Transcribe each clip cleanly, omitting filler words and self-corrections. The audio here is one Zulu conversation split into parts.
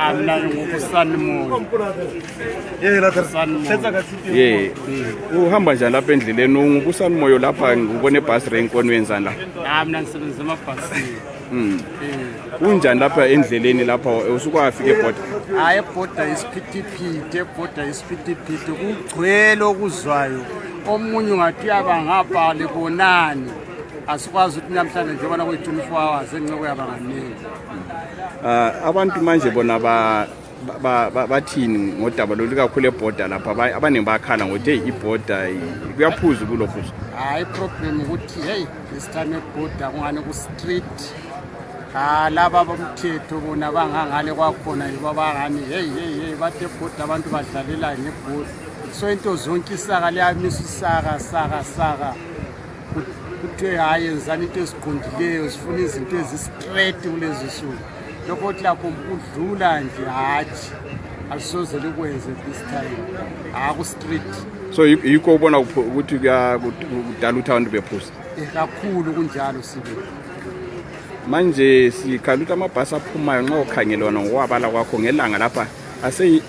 Amna ngokusanimoya. Uhamba njani lapha endleleni ungubusani moyo lapha ngubone bus rank onwenzani la? Mina ngisebenza emabhasini. Unjani lapha endleleni lapha usukwafika eborder? Hayi eborder isiphithiphithi, eborder isiphithiphithi kugcwele okuzwayo. Omunye ungathi abangapha lebonani. Asikwazi ukuthi namhlanje njengoba kuyi-24 hours enceke yabanganingi. Abantu manje bona bathini ngodaba lolu kakhulu eborder lapha abaningi bakhala ngokuthi hey iborder kuyaphuza kulokho. Hayi problem ukuthi hey this time eborder kungani ku street laba bomthetho bona bangangale kwakhona yibo abangani hey bathe eborder abantu badlalela ngebhola. So into zonke isaka liyamisa isaka kuthe hayi yenzani into esiqondileyo sifuna izinto ezistraight kulezi suku. Lokho ukuthi lapho ukudlula nje hathi asisoze likwenze this time ku street. So yikho ubona ukuthi kudala ukuthi abantu bephuza kakhulu kunjalo sibe manje sikhala ukuthi amabhasi aphumayo nxa ukhangelwana ngokwabala kwakho ngelanga lapha ase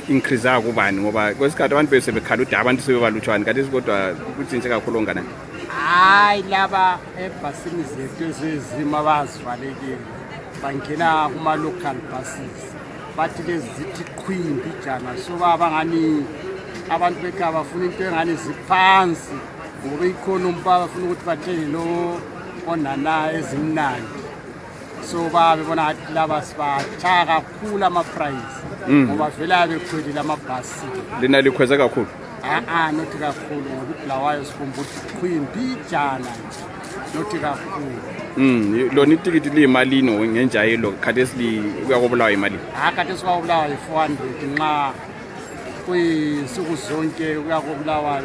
increase kubani ngoba kwesikhathi abantu bese bekhala ukuthi abantu sebebalutshwana kanti kodwa kuthintshe kakhulu ngana. Hayi laba ebhasini zethu ezizima abazivalekile bangena kuma local buses bathi lezi zithi qhwimbi jana so babangani abantu bekhaya bafuna into engane ziphansi ngoba ikhona umpaba bafuna ukuthi bathenge lo onana ezimnandi so babe bona athi laba sibacha kakhulu ama price ngoba vela bekhwelile amabhasi lina likhweza kakhulu. Not kakhulu ngoba iblawayo sikhumbuthi qhwimbi jana not kakhulu. Lona itikiti liyimalini ngenjayelo khathesi kuyakubulawa imali? Khathesi kwakubulawa yi-400 nxa kuyinsuku zonke kuyakubulawa 350.